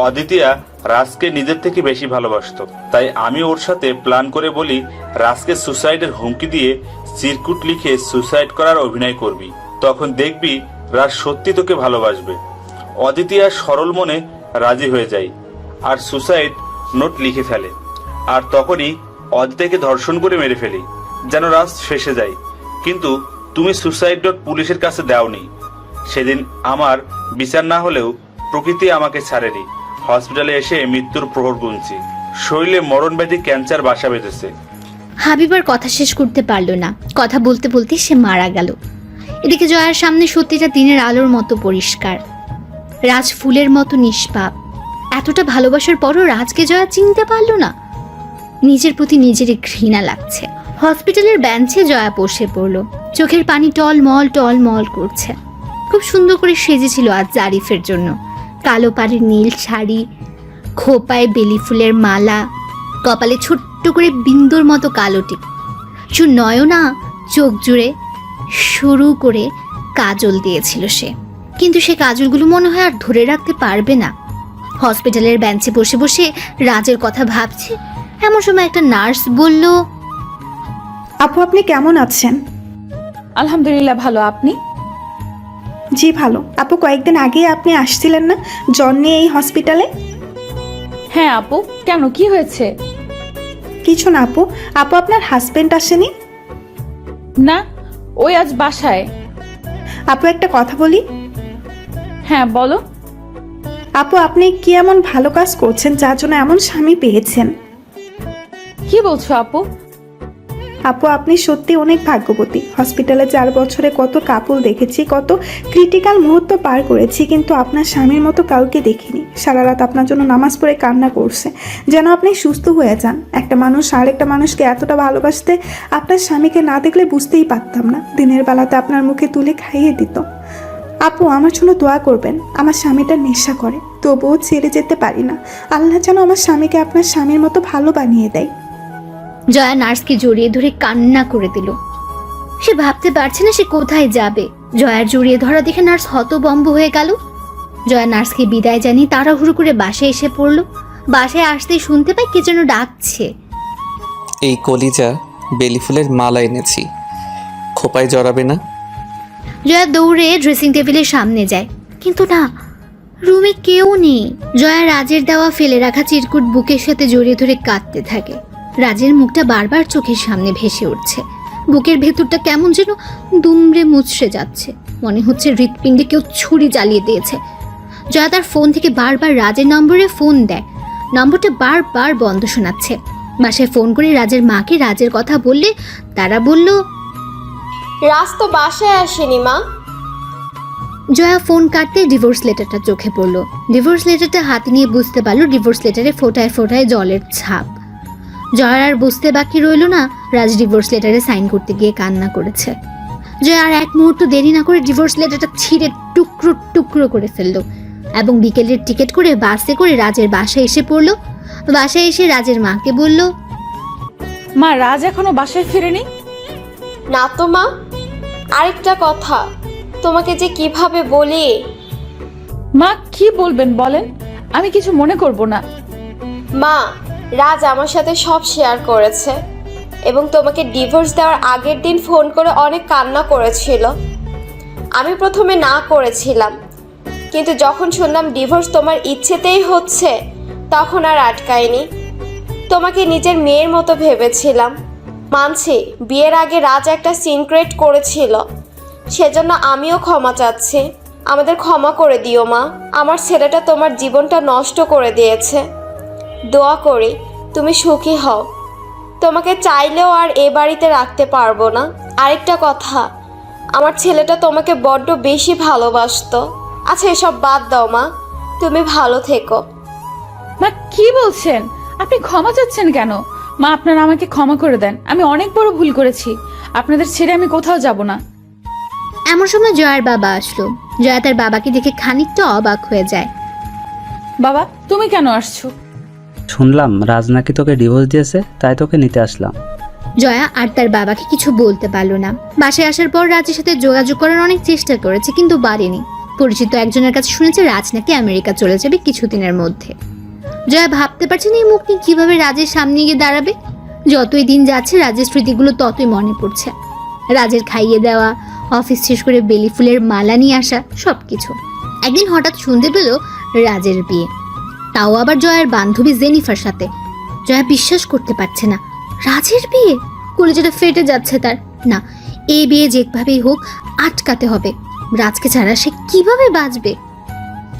অদিতিয়া রাজকে নিজের থেকে বেশি ভালোবাসতো, তাই আমি ওর সাথে প্ল্যান করে বলি রাজকে সুসাইডের হুমকি দিয়ে চিরকুট লিখে সুসাইড করার অভিনয় করবি, তখন দেখবি রাজ সত্যি তোকে ভালোবাসবে। অদিতিয়া সরল মনে রাজি হয়ে যায় আর সুসাইড নোট লিখে ফেলে, আর তখনই অদিতিয়াকে ধর্ষণ করে মেরে ফেলি, যেন রাজ ফেসে যায়। কিন্তু তুমি সুসাইড নোট পুলিশের কাছে দাওনি। সেদিন আমার বিচার না হলেও প্রকৃতি আমাকে ছাড়েনি। হসপিটালে এসে মৃত্যুর প্রহর গুনছি, শরীরে মরণব্যাধি ক্যান্সার বাসা বেঁধেছে। হাবিবার কথা শেষ করতে পারল না। কথা বলতে বলতে সে মারা গেল। এদিকে জয়ার সামনে সত্যিটা দিনের আলোর মতো পরিষ্কার। রাজ ফুলের মতো নিষ্পাপ। এতটা ভালোবাসার পরও রাজকে জয়া চিনতে পারল না। নিজের প্রতি নিজেরই ঘৃণা লাগছে। হসপিটালের বেঞ্চে জয়া বসে পড়ল। চোখের পানি টলমল করছে। খুব সুন্দর করে সেজেছিল আজ জারিফের জন্য। কালো পাড়ের নীল শাড়ি, খোপায় বেলি ফুলের মালা, কপালে ছোট্ট করে বিন্দুর মতো কালো টিপ, নয়না চোখ জুড়ে শুরু করে কাজল দিয়েছিল সে। কিন্তু সে কাজলগুলো মনে হয় আর ধরে রাখতে পারবে না। হসপিটালের বেঞ্চে বসে বসে রাজের কথা ভাবছে। এমন সময় একটা নার্স বলল, আপু আপনি কেমন আছেন? আলহামদুলিল্লাহ ভালো, আপনি? জি ভালো। আপু কয়েকদিন আগে আপনি আসছিলেন না জ্বর নিয়ে এই হসপিটালে? হ্যাঁ আপু, কেন, কি হয়েছে? কিছু না আপু। আপু আপনার হাজবেন্ড আসেনি? না, ওই আজ বাসায়। আপু একটা কথা বলি। হ্যাঁ বলো। আপু আপনি কি এমন ভালো কাজ করছেন যার জন্য এমন স্বামী পেয়েছেন? কি বলছো আপু? আপু আপনি সত্যি অনেক ভাগ্যবতী। হসপিটালে 4 বছরে কত কাপল দেখেছি, কত ক্রিটিক্যাল মুহূর্ত পার করেছি, কিন্তু আপনার স্বামীর মতো কাউকে দেখিনি। সারা রাত আপনার জন্য নামাজ পড়ে কান্না করছে যেন আপনি সুস্থ হয়ে যান। একটা মানুষ আরেকটা মানুষকে এতটা ভালোবাসতে আপনার স্বামীকে না দেখলে বুঝতেই পারতাম না। দিনের বেলাতে আপনার মুখে তুলে খাইয়ে দিত। আপু আমার জন্য দোয়া করবেন। আমার স্বামীটা নেশা করে, তবুও ছেড়ে যেতে পারি না। আল্লাহ যেন আমার স্বামীকে আপনার স্বামীর মতো ভালো বানিয়ে দেয়। জয়া নার্সকে জড়িয়ে ধরে কান্না করে দিল। সে ভাবতে পারছে না সে কোথায় যাবে। জয়ার জড়িয়ে ধরা দেখে নার্স হতবম্ব হয়ে গেল। জয়া নার্সকে বিদায় জানিয়ে তাড়াহুড়ো করে বাসায় এসে পড়ল। বাসায় আসতেই শুনতে পাই কে যেন ডাকছে, এই কলিজা বেলি ফুলের মালা এনেছি, খোপায় জড়াবে না? জয়া দৌড়ে ড্রেসিং টেবিলের সামনে যায়, কিন্তু না, রুমে কেউ নেই। জয়া রাজের দেওয়া ফেলে রাখা চিরকুট বুকের সাথে জড়িয়ে ধরে কাঁদতে থাকে। রাজের মুখটা বারবার চোখের সামনে ভেসে উঠছে। বুকের ভেতরটা কেমন যেন দুমড়ে মুচড়ে যাচ্ছে। মনে হচ্ছে হৃৎপিণ্ডে কেউ ছুরি চালিয়ে দিয়েছে। জয়া তার ফোন থেকে বারবার রাজের নম্বরে ফোন দেয়। নম্বরটা বারবার বন্ধ শোনাচ্ছে। বাসায় ফোন করে রাজের মাকে রাজের কথা বললে তারা বলল, রাজ তো বাসায় আসেনি মা। জয়া ফোন কাটতে ডিভোর্স লেটারটা চোখে পড়লো। ডিভোর্স লেটারটা হাতে নিয়ে বুঝতে পারলো ডিভোর্স লেটারে ফোঁটায় ফোঁটায় জলের ছাপ। জয়ার আর বুঝতে বাকি রইল না রাজ ডিভোর্স লেটারে সাইন করতে গিয়ে কান্না করেছে। জয়া আর এক মুহূর্ত দেরি না করে ডিভোর্স লেটারটা ছিঁড়ে টুকরো টুকরো করে ফেললো এবং বিকেলের টিকিট করে বাসে করে রাজের বাসায় এসে পড়লো। বাসায় এসে রাজের মাকে বলল, মা, রাজ এখনো বাসায় ফিরেনি? না তো মা। আরেকটা কথা, তোমাকে যে কিভাবে বলি। মা কি বলবেন বলেন, আমি কিছু মনে করব না। মা, রাজ আমার সাথে সব শেয়ার করেছে এবং তোমাকে ডিভোর্স দেওয়ার আগের দিন ফোন করে অনেক কান্না করেছিল। আমি প্রথমে না করেছিলাম, কিন্তু যখন শুনলাম ডিভোর্স তোমার ইচ্ছেতেই হচ্ছে, তখন আর আটকায়নি। তোমাকে নিজের মেয়ের মতো ভেবেছিলাম। মানছি বিয়ের আগে রাজ একটা সিনক্রেট করেছিল, সেজন্য আমিও ক্ষমা চাচ্ছি। আমাদের ক্ষমা করে দিও মা, আমার ছেলেটা তোমার জীবনটা নষ্ট করে দিয়েছে। দোয়া করি তুমি সুখী হও। তোমাকে চাইলেও আর এ বাড়িতে রাখতে পারবো না। আরেকটা কথা, আমার ছেলেটা তোমাকে বড্ড বেশি ভালোবাসতো। আচ্ছা এসব বাদ দাও মা, তুমি ভালো থেকো। মা কি বলছেন? আপনি ক্ষমা চাচ্ছেন কেন? মা আপনারা আমাকে ক্ষমা করে দেন, আমি অনেক বড় ভুল করেছি। আপনাদের ছেড়ে আমি কোথাও যাব না। এমন সময় জয়ার বাবা আসলো। জয়া তার বাবাকে দেখে খানিকটা অবাক হয়ে যায়। বাবা তুমি কেন আসছো? শুনলাম রাজ নাকি তোকে ডিভোর্স দিয়েছে, তাই তোকে নিতে আসলাম। জয়া আর তার বাবাকে কিছু বলতে পারলো না। বাসায় আসার পর রাজের সাথে যোগাযোগ করার অনেক চেষ্টা করেছে, কিন্তু পারেনি। পরিচিত একজনের কাছে শুনেছে রাজ নাকি আমেরিকা চলে যাবে কিছুদিনের মধ্যে। জয়া ভাবতে পারছে না এই মুখ নিয়ে কিভাবে রাজের সামনে গিয়ে দাঁড়াবে। যতই দিন যাচ্ছে রাজের স্মৃতিগুলো ততই মনে পড়ছে। রাজের খাইয়ে দেওয়া, অফিস শেষ করে বেলি ফুলের মালা নিয়ে আসা, সবকিছু। একদিন হঠাৎ শুনতে পেল রাজের বিয়ে, তাও আবার জয়ার বান্ধবী জেনিফার সাথে। জয়া বিশ্বাস করতে পারছে না, রাজের বিয়ে। কলেজটা ফেটে যাচ্ছে তার। না, এই বিয়ে যেভাবেই হোক আটকাতে হবে। রাজকে ছাড়া সে কিভাবে বাঁচবে?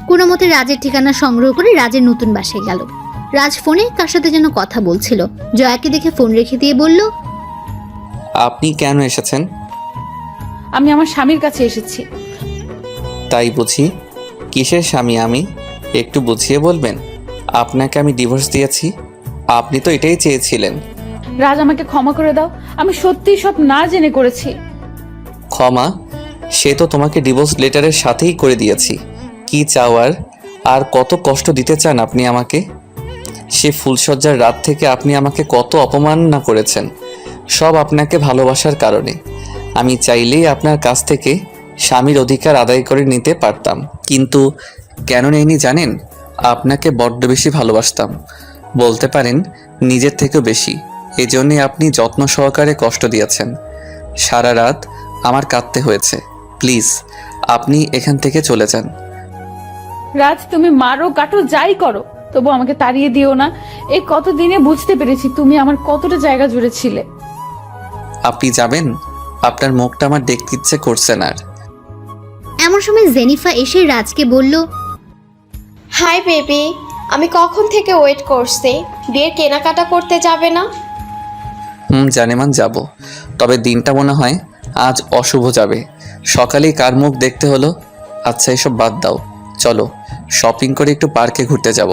কোনো মতে রাজের ঠিকানা সংগ্রহ করে রাজের নতুন বাসায় গেল। রাজ ফোনে কার সাথে যেন কথা বলছিল। জয়াকে দেখে ফোন রেখে দিয়ে বলল, আপনি কেন এসেছেন? আমি আমার স্বামীর কাছে এসেছি। তাই বুঝি? কিসের স্বামী আমি? একটু বুঝিয়ে বলবেন। আপনাকে আমি ডিভোর্স দিয়েছি, আপনি তো এটাই চেয়েছিলেন। রাজ আমাকে ক্ষমা করে দাও, আমি সত্যি সব না জেনে করেছি। ক্ষমা? সে তো তোমাকে ডিভোর্স লেটারের সাথেই করে দিয়েছি। কি চাওয়ার? আর কত কষ্ট দিতে চান আপনি আমাকে? সে ফুলসজ্জার রাত থেকে আপনি আমাকে কত অপমান না করেছেন, সব আপনাকে ভালোবাসার কারণে। আমি চাইলেই আপনার কাছ থেকে স্বামীর অধিকার আদায় করে নিতে পারতাম, কিন্তু কেন নেইনি জানেন? আপনাকে বড্ড বেশি ভালোবাসতাম, বলতে পারেন নিজের থেকেও বেশি। এজন্যে আপনি যত্ন সহকারে কষ্ট দিয়েছেন। সারা রাত আমার কাঁদতে হয়েছে। প্লিজ আপনি এখান থেকে চলে যান। রাজ তুমি মারো কাটো যাই করো, তবু আমাকে তাড়িয়ে দিও না। এই কতদিনে বুঝতে পেরেছি তুমি আমার কতটা জায়গা জুড়ে ছিলে। আপনি যাবেন? আপনার মুখটা আমার দেখতে ইচ্ছে করছে না আর। এমন সময় জেনিফা এসে রাজকে বলল, হাই বেবি, আমি কখন থেকে ওয়েট করছি। বিয়ের কেনাকাটা করতে যাবে না? জানেমান যাব, তবে দিনটা মনে হয় আজ অশুভ যাবে। সকালেই কার মুখ দেখতে হলো। আচ্ছা এসব বাদ দাও, চলো শপিং করে একটু পার্কে ঘুরতে যাব।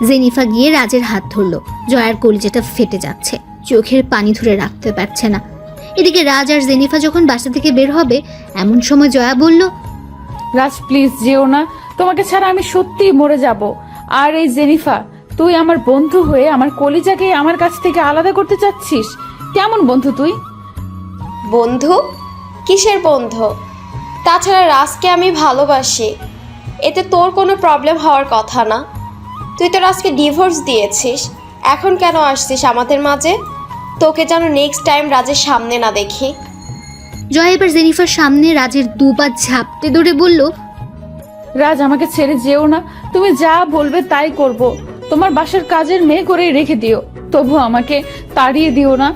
জেনিফা গিয়ে রাজের হাত ধরলো। জয়ার কলিজাটা ফেটে যাচ্ছে, চোখের পানি ধরে রাখতে পারছে না। এদিকে রাজ আর জেনিফা যখন বাসা থেকে বের হবে, এমন সময় জয়া বলল, রাজ প্লিজ যেও না, তোমাকে ছাড়া আমি সত্যিই মরে যাব। আর এই জেনিফা, তুই আমার বন্ধু হয়ে আমার কলিজাকে আমার কাছ থেকে আলাদা করতে চাচ্ছিস? কেমন বন্ধু তুই? বন্ধু? কিসের বন্ধু? তাছাড়া রাজকে আমি ভালোবাসি, এতে তোর কোনো প্রবলেম হওয়ার কথা না। তুই তো রাজকে ডিভোর্স দিয়েছিস, এখন কেন আসছিস আমাদের মাঝে? তোকে যেন নেক্সট টাইম রাজের সামনে না দেখি। জয়া এবার জেনিফার সামনে রাজের দুপা ঝাপটে ধরে বলল, রাজ আমাকে ছেড়ে যেও না, তুমি যা বলবে তাই করব। তোমার বাসার কাজের মেয়ে করেই রেখে দিও, তবু আমাকে তাড়িয়ে দিও না।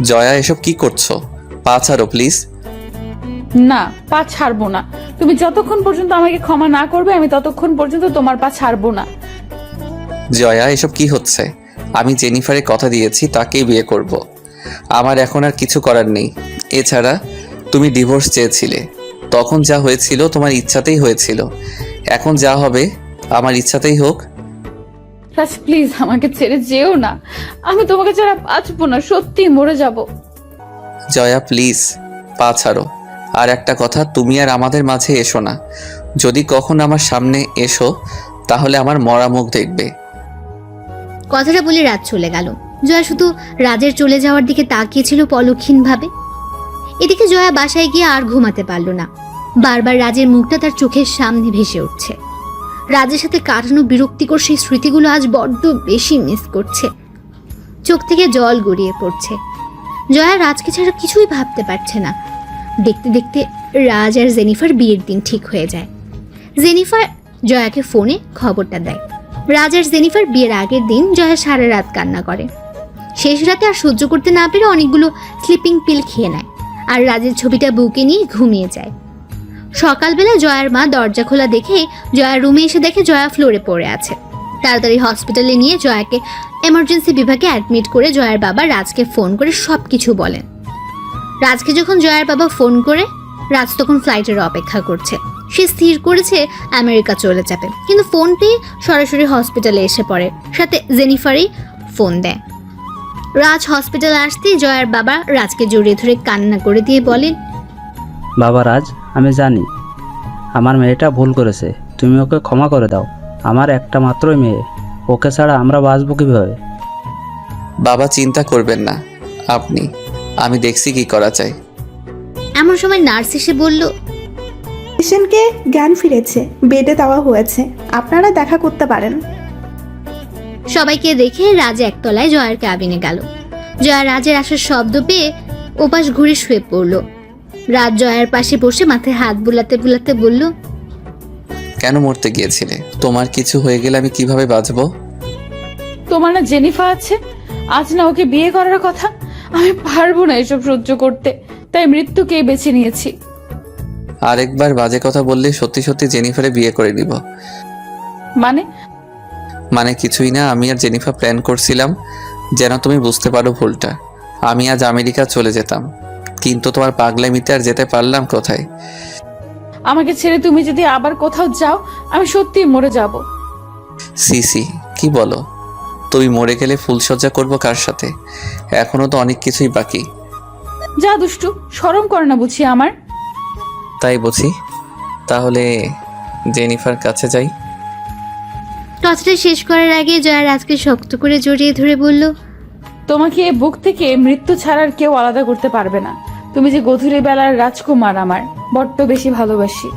জয়া এসব কি করছো? পা ছাড়ো প্লিজ। না, পা ছাড়বো না। তুমি যতক্ষণ পর্যন্ত আমাকে ক্ষমা না করবে আমি ততক্ষণ পর্যন্ত তোমার পা ছাড়বো না। জয়া এসব কি হচ্ছে? আমি জেনিফারে কথা দিয়েছি তাকেই বিয়ে করব। আমার এখন আর কিছু করার নেই। এছাড়া তুমি ডিভোর্স চেয়েছিলে, তখন যা হয়েছিল তোমার ইচ্ছাতেই হয়েছিল, এখন যা হবে আমার ইচ্ছাতেই হোক। রাজ প্লিজ আমাকে ছেড়ে যেও না, আমি তোমাকে ছাড়া বাঁচবো না, সত্যি মরে যাব। জয়া প্লিজ পা ছাড়ো। আর একটা কথা, তুমি আর আমাদের মাঝে এসো না। যদি কখন আমার সামনে এসো তাহলে আমার মরা মুখ দেখবে। কথাটা বলে রাজ চলে গেল। জয়া শুধু রাজের চলে যাওয়ার দিকে তাকিয়েছিল পলক্ষীনভাবে। এদিকে জয়া বাসায় গিয়ে আর ঘুমাতে পারল না। বারবার রাজের মুখটা তার চোখের সামনে ভেসে উঠছে। রাজের সাথে কাটানো বিরক্তিকর সেই স্মৃতিগুলো আজ বড্ড বেশি মিস করছে। চোখ থেকে জল গড়িয়ে পড়ছে। জয়া রাজকে ছাড়া কিছুই ভাবতে পারছে না। দেখতে দেখতে রাজ আর জেনিফার বিয়ের দিন ঠিক হয়ে যায়। জেনিফার জয়াকে ফোনে খবরটা দেয়। রাজ আর জেনিফার বিয়ের আগের দিন জয়া সারা রাত কান্না করে। শেষ রাতে আর সহ্য করতে না পেরে অনেকগুলো স্লিপিং পিল খেয়ে নেয় আর রাজের ছবিটা বুকে নিয়ে ঘুমিয়ে যায়। সকালবেলা জয়ার মা দরজা খোলা দেখে জয়ার রুমে এসে দেখে জয়া ফ্লোরে পড়ে আছে। তাড়াতাড়ি হসপিটালে নিয়ে জয়াকে এমার্জেন্সি বিভাগে অ্যাডমিট করে জয়ার বাবা রাজকে ফোন করে সব কিছু বলেন। রাজকে যখন জয়ার বাবা ফোন করে, রাজ তখন ফ্লাইটের অপেক্ষা করছে। সে স্থির করেছে আমেরিকা চলে যাবে, কিন্তু ফোন পেয়ে সরাসরি হসপিটালে এসে পড়ে। সাথে জেনিফারই ফোন দেয়। রাজ হসপিটালে আসতেই জয়ার বাবা রাজকে জড়িয়ে ধরে কান্না করে দিয়ে বলেন, বাবা রাজ, আমি জানি আমার মেয়েটা ভুল করেছে, তুমি ওকে ক্ষমা করে দাও। আমার একটা মাত্রই মেয়ে, ওকে ছাড়া আমরা বাঁচবো কীভাবে? বাবা চিন্তা করবেন না আপনি, আমি দেখছি কি করা যায়। এমন সময় নার্স এসে বলল, পেশেন্টকে জ্ঞান ফিরেছে, বেডে দেওয়া হয়েছে, আপনারা দেখা করতে পারেন। সবাইকে দেখে রাজ একতলায় জয়ার ক্যাবিনে গেল। জয়া রাজের আসার শব্দ পেয়ে ওপাশ ঘুরে শুয়ে পড়ল। রাজ জয়ার পাশে বসে মাথায় হাত বুলাতে বুলাতে বলল, কেন মরতে গিয়েছিলে? তোমার কিছু হয়ে গেলে আমি কিভাবে বাঁচবো? তোমার না জেনিফা আছে, আজ না ওকে বিয়ে করার কথা। আমি পারবো না এসব সহ্য করতে, তাই মৃত্যুকেই বেছে নিয়েছি। আরেকবার বাজে কথা বললে সত্যি সত্যি জেনিফারে বিয়ে করে নিব। মানে কিছুই না, আমি আর জেনিফা প্ল্যান করছিলাম যেন তুমি বুঝতে পারো ভুলটা। আমি আজ আমেরিকা চলে যেতাম, কিন্তু তোমার পাগলামিতে আর যেতে পারলাম কোথায়। আমাকে ছেড়ে তুমি যদি আবার কোথাও যাও, আমি সত্যিই মরে যাব। সিসি কি বলো? তুমি মরে গেলে ফুলসজ্জা করবো কার সাথে? এখনো তো অনেক কিছুই বাকি। যা দুষ্টু, শরম করে না বুঝি আমার? তাই বুঝি। তাহলে জেনিফার কাছে যাই। কথাটা শেষ করার আগে জয়া রাজকে শক্ত করে জড়িয়ে ধরে বলল, তোমাকে এ বুক থেকে মৃত্যু ছাড়ার কেউ আলাদা করতে পারবে না। তুমি যে গধূলি বেলার রাজকুমার, আমার বড্ড বেশি ভালোবাসি।